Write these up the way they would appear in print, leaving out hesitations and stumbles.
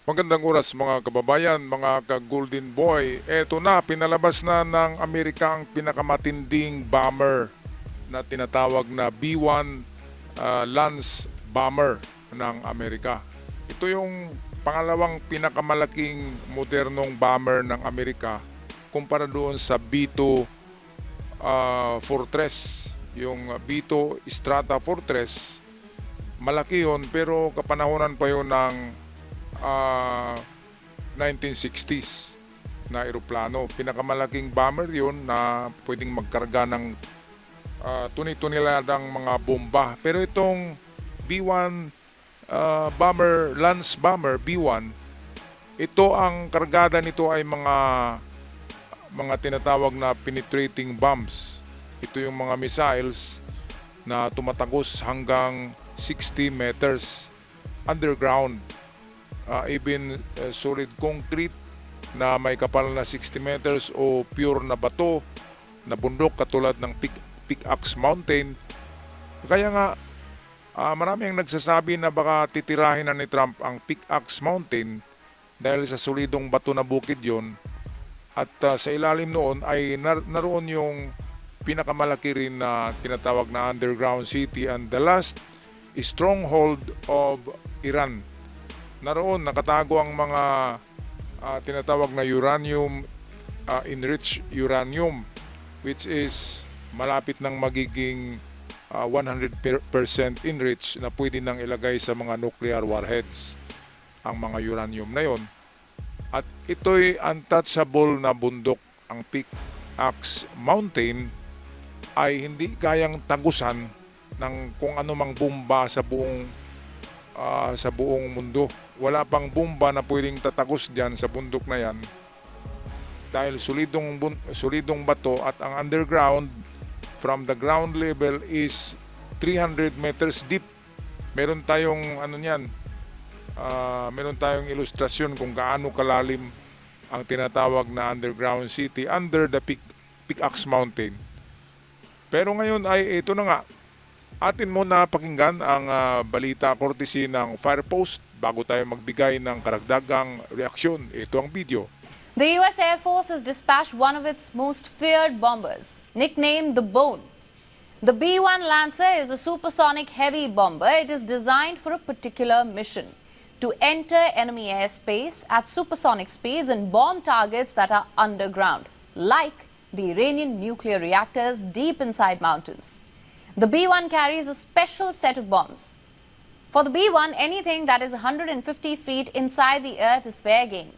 Magandang oras mga kababayan, mga ka-Golden Boy. Eto na, pinalabas na ng Amerika ang pinakamatinding bomber na tinatawag na B-1 Lance Bomber ng Amerika. Ito yung pangalawang pinakamalaking modernong bomber ng Amerika kumpara doon sa B-2 Fortress. Yung B-2 Strata Fortress, malaki yon pero kapanahonan pa yon ng 1960s na eroplano. Pinakamalaking bomber yun na pwedeng magkarga ng tuni-tuniladang mga bomba. Pero itong B-1 bomber, Lance Bomber B-1, ito ang kargada nito ay mga tinatawag na penetrating bombs. Ito yung mga missiles na tumatagos hanggang 60 meters underground. Even solid concrete na may kapal na 60 meters o pure na bato na bundok katulad ng Pickaxe Mountain. Kaya nga marami ang nagsasabi na baka titirahin na ni Trump ang Pickaxe Mountain dahil sa solidong bato na bukid yon. At sa ilalim noon ay naroon yung pinakamalaki rin na tinatawag na underground city and the last stronghold of Iran. Naroon nakatago ang mga tinatawag na uranium, enriched uranium, which is malapit ng magiging 100% enriched na pwede nang ilagay sa mga nuclear warheads ang mga uranium na yon. At ito'y untouchable na bundok. Ang Pickaxe Mountain ay hindi kayang tagusan ng kung anumang bomba sa buong mundo. Wala pang bomba na pwedeng tatagos dyan sa bundok na yan dahil solidong bato at ang underground from the ground level is 300 meters deep. Meron tayong meron tayong ilustrasyon kung gaano kalalim ang tinatawag na underground city under the Pickaxe Mountain. Pero ngayon ay ito na nga. Atin muna pakinggan ang balita courtesy ng Firepost bago tayo magbigay ng karagdagang reaksyon. Ito ang video. The U.S. Air Force has dispatched one of its most feared bombers, nicknamed the Bone. The B-1 Lancer is a supersonic heavy bomber. It is designed for a particular mission: to enter enemy airspace at supersonic speeds and bomb targets that are underground, like the Iranian nuclear reactors deep inside mountains. The B-1 carries a special set of bombs. For the B-1, anything that is 150 feet inside the earth is fair game.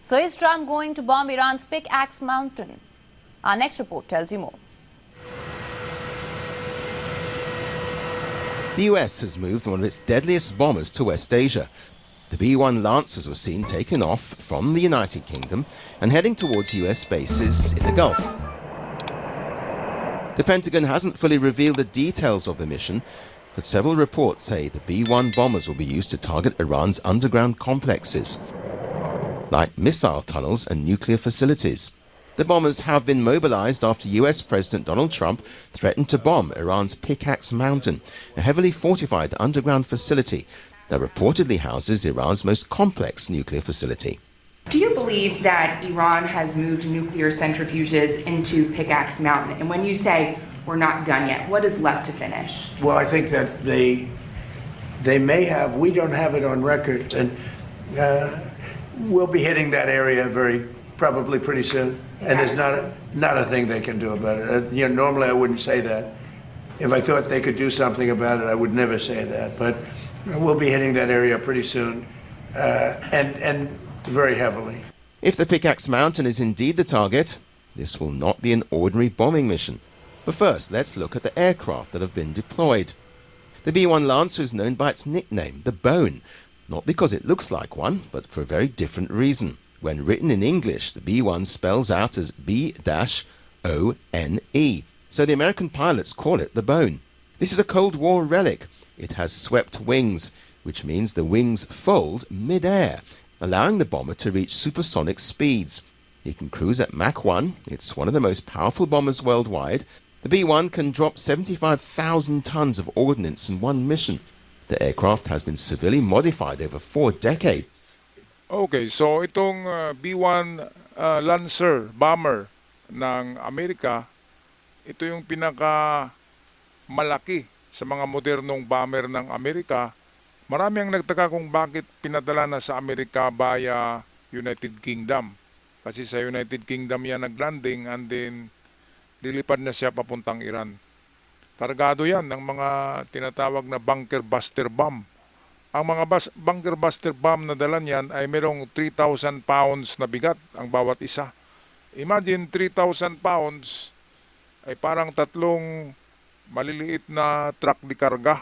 So is Trump going to bomb Iran's Pickaxe Mountain? Our next report tells you more. The US has moved one of its deadliest bombers to West Asia. The B-1 Lancers were seen taking off from the United Kingdom and heading towards US bases in the Gulf. The Pentagon hasn't fully revealed the details of the mission, but several reports say the B-1 bombers will be used to target Iran's underground complexes, like missile tunnels and nuclear facilities. The bombers have been mobilized after US President Donald Trump threatened to bomb Iran's Pickaxe Mountain, a heavily fortified underground facility that reportedly houses Iran's most complex nuclear facility. Do you believe that Iran has moved nuclear centrifuges into Pickaxe Mountain? And when you say we're not done yet, what is left to finish? Well, I think that they may have. We don't have it on record, and we'll be hitting that area probably pretty soon. And there's not a thing they can do about it. Normally I wouldn't say that. If I thought they could do something about it, I would never say that. But we'll be hitting that area pretty soon, and very heavily. If the Pickaxe Mountain is indeed the target, this will not be an ordinary bombing mission. But first, let's look at the aircraft that have been deployed. The B-1 Lancer is known by its nickname, the Bone, not because it looks like one, but for a very different reason. When written in English, the B-1 spells out as B-O-N-E, so the American pilots call it the Bone. This is a Cold War relic. It has swept wings, which means the wings fold mid-air, allowing the bomber to reach supersonic speeds. It can cruise at Mach 1. It's one of the most powerful bombers worldwide. The B-1 can drop 75,000 tons of ordnance in one mission. The aircraft has been severely modified over 4 decades Okay, so itong B-1 Lancer bomber ng Amerika, ito yung pinaka malaki sa mga modernong bomber ng Amerika. Marami ang nagtaka kung bakit pinadala na sa Amerika via United Kingdom. Kasi sa United Kingdom yan naglanding and then lilipad na siya papuntang Iran. Kargado yan ng mga tinatawag na bunker buster bomb. Ang mga bunker buster bomb na dala niyan ay merong 3,000 pounds na bigat ang bawat isa. Imagine 3,000 pounds ay parang tatlong maliliit na truck de karga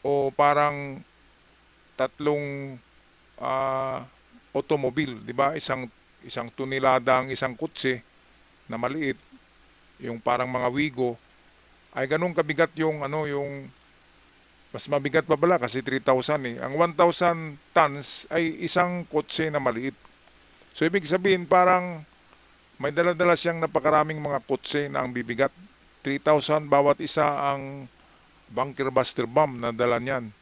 o parang tatlong automobile, di ba? Isang tunilada ang isang kutse na maliit, yung parang mga Wigo, ay ganun kabigat yung yung mas mabigat pa pala kasi 3,000 eh. Ang 1,000 tons ay isang kotse na maliit. So ibig sabihin parang may dala-dala siyang napakaraming mga kotse na ang bibigat. 3,000 bawat isa ang bunker buster bomb na dala niyan.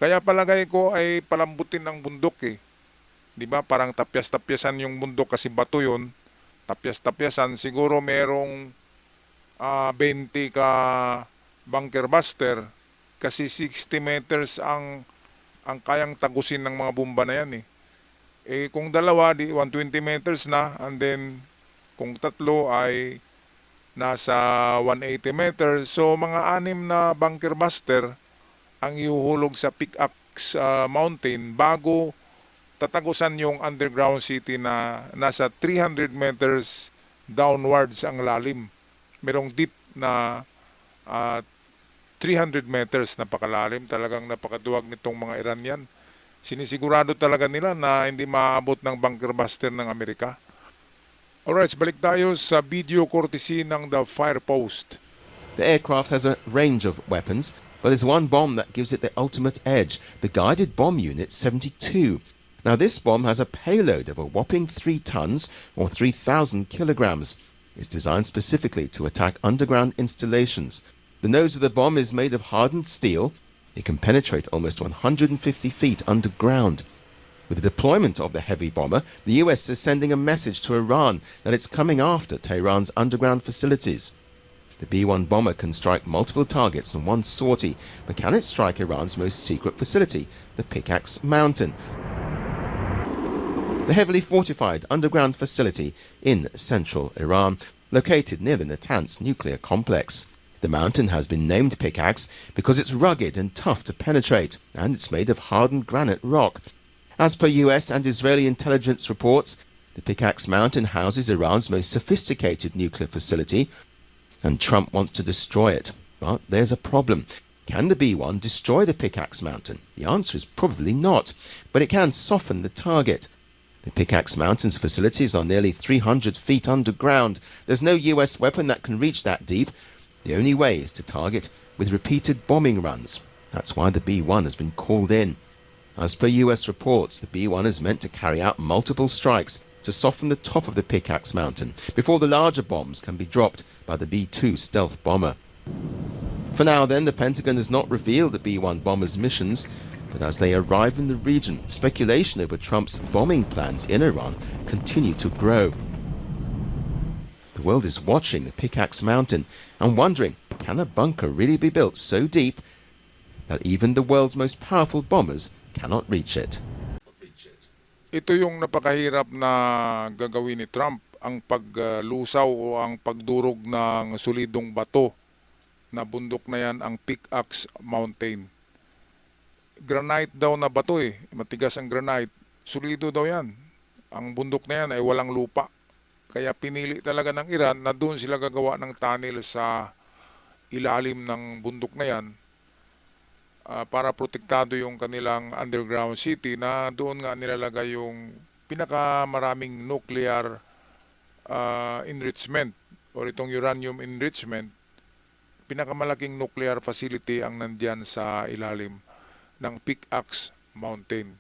Kaya palagay ko ay palambutin ng bundok eh. 'Di ba? Parang tapyas-tapyasan yung bundok kasi bato 'yon. Tapyas-tapyasan siguro merong 20 ka bunker buster kasi 60 meters ang kayang tagusin ng mga bomba na yan eh. Eh kung dalawa di 120 meters na and then kung tatlo ay nasa 180 meters. So mga 6 na bunker buster ang ihuhulog sa Pickaxe Mountain bago tatagusan yung underground city na nasa 300 meters downwards ang lalim. Merong deep na 300 meters napakalalim, talagang napakaduwag nitong mga Iranian. Sinisigurado talaga nila na hindi maaabot ng bunker buster ng Amerika. Alright, balik tayo sa video courtesy ng The Fire Post. The aircraft has a range of weapons, but there's one bomb that gives it the ultimate edge, the Guided Bomb Unit 72. Now this bomb has a payload of a whopping 3 tons or 3,000 kilograms. It's designed specifically to attack underground installations. The nose of the bomb is made of hardened steel. It can penetrate almost 150 feet underground. With the deployment of the heavy bomber, the US is sending a message to Iran that it's coming after Tehran's underground facilities. The B-1 bomber can strike multiple targets in one sortie, but can it strike Iran's most secret facility, the Pickaxe Mountain? The heavily fortified underground facility in central Iran, located near the Natanz nuclear complex. The mountain has been named Pickaxe because it's rugged and tough to penetrate, and it's made of hardened granite rock. As per US and Israeli intelligence reports, the Pickaxe Mountain houses Iran's most sophisticated nuclear facility, and Trump wants to destroy it. But there's a problem. Can the B-1 destroy the Pickaxe Mountain? The answer is probably not, but it can soften the target. The Pickaxe Mountain's facilities are nearly 300 feet underground. There's no US weapon that can reach that deep. The only way is to target with repeated bombing runs. That's why the B-1 has been called in. As per US reports, the B-1 is meant to carry out multiple strikes to soften the top of the Pickaxe Mountain before the larger bombs can be dropped by the B-2 stealth bomber. For now then, the Pentagon has not revealed the B-1 bomber's missions, but as they arrive in the region, speculation over Trump's bombing plans in Iran continue to grow. The world is watching the Pickaxe Mountain and wondering, can a bunker really be built so deep that even the world's most powerful bombers cannot reach it? Ito yung napakahirap na gagawin ni Trump, ang paglusaw o ang pagdurog ng solidong bato na bundok na yan, ang Pickaxe Mountain. Granite daw na bato eh, matigas ang granite, solido daw yan. Ang bundok na yan ay walang lupa. Kaya pinili talaga ng Iran na doon sila gagawa ng tunnel sa ilalim ng bundok na yan para protektado yung kanilang underground city na doon nga nilalagay yung pinakamaraming nuclear enrichment or itong uranium enrichment. Pinakamalaking nuclear facility ang nandyan sa ilalim ng Pickaxe Mountain.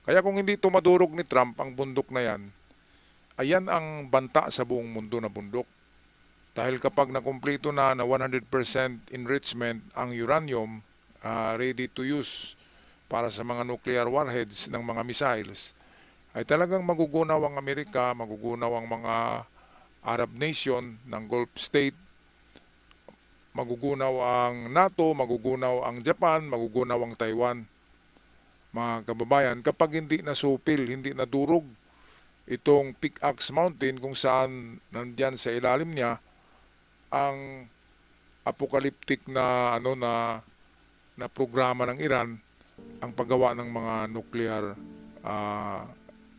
Kaya kung hindi tumadurog ni Trump ang bundok na yan, ayan ang banta sa buong mundo na bundok. Dahil kapag nakumpleto na 100% enrichment ang uranium, ready to use para sa mga nuclear warheads ng mga missiles, ay talagang magugunaw ang Amerika, magugunaw ang mga Arab nation ng Gulf State, magugunaw ang NATO, magugunaw ang Japan, magugunaw ang Taiwan. Mga kababayan, kapag hindi nasupil, hindi nadurog itong Pickaxe Mountain kung saan nandyan sa ilalim niya ang apocalyptic na na programa ng Iran, ang paggawa ng mga nuclear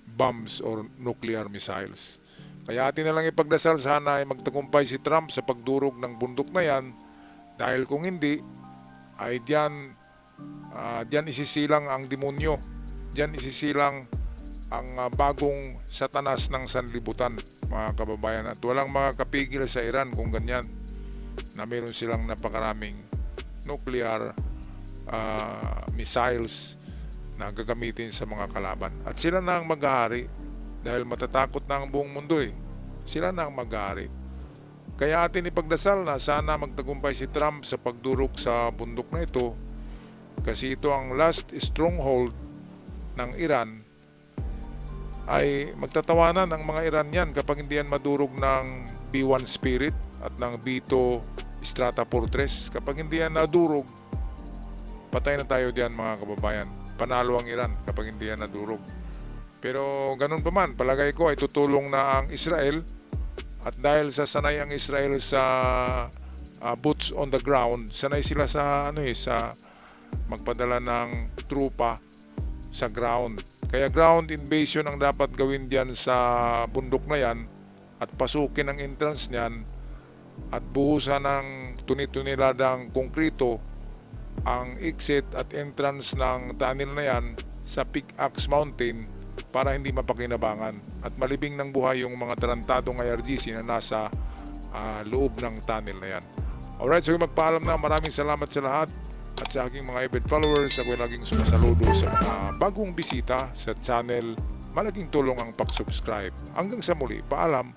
bombs or nuclear missiles. Kaya atin na lang ipagdasal, sana ay magtagumpay si Trump sa pagdurog ng bundok na yan, dahil kung hindi ay diyan isisilang ang demonyo, diyan isisilang ang bagong satanas ng sanlibutan, mga kababayan. At walang makakapigil sa Iran kung ganyan, na meron silang napakaraming nuclear missiles na gagamitin sa mga kalaban. At sila na ang maghahari, dahil matatakot na ang buong mundo eh. Sila na ang maghahari. Kaya atin ipagdasal na sana magtagumpay si Trump sa pagdurog sa bundok na ito, kasi ito ang last stronghold ng Iran. Ay magtatawanan ang mga Iranian kapag hindi yan madurog ng B-1 Spirit at ng B-2 Strata Fortress. Kapag hindi yan nadurog, patay na tayo diyan, mga kababayan. Panalo ang Iran kapag hindi yan nadurog. Pero ganun pa man, palagay ko ay tutulong na ang Israel. At dahil sa sanay ang Israel sa boots on the ground, sanay sila sa sa magpadala ng trupa sa ground. Kaya ground invasion ang dapat gawin diyan sa bundok na yan, at pasukin ang entrance niyan at buhusan ng tunit-tuniladang konkrito ang exit at entrance ng tunnel na yan sa Pickaxe Mountain, para hindi mapakinabangan at malibing ng buhay yung mga tarantadong IRGC na nasa loob ng tunnel na yan. Alright, so magpaalam na. Maraming salamat sa lahat at sa aking mga avid followers. Ako laging sumasaludo sa mga bagong bisita sa channel. Malaking tulong ang pag-subscribe. Hanggang sa muli, paalam.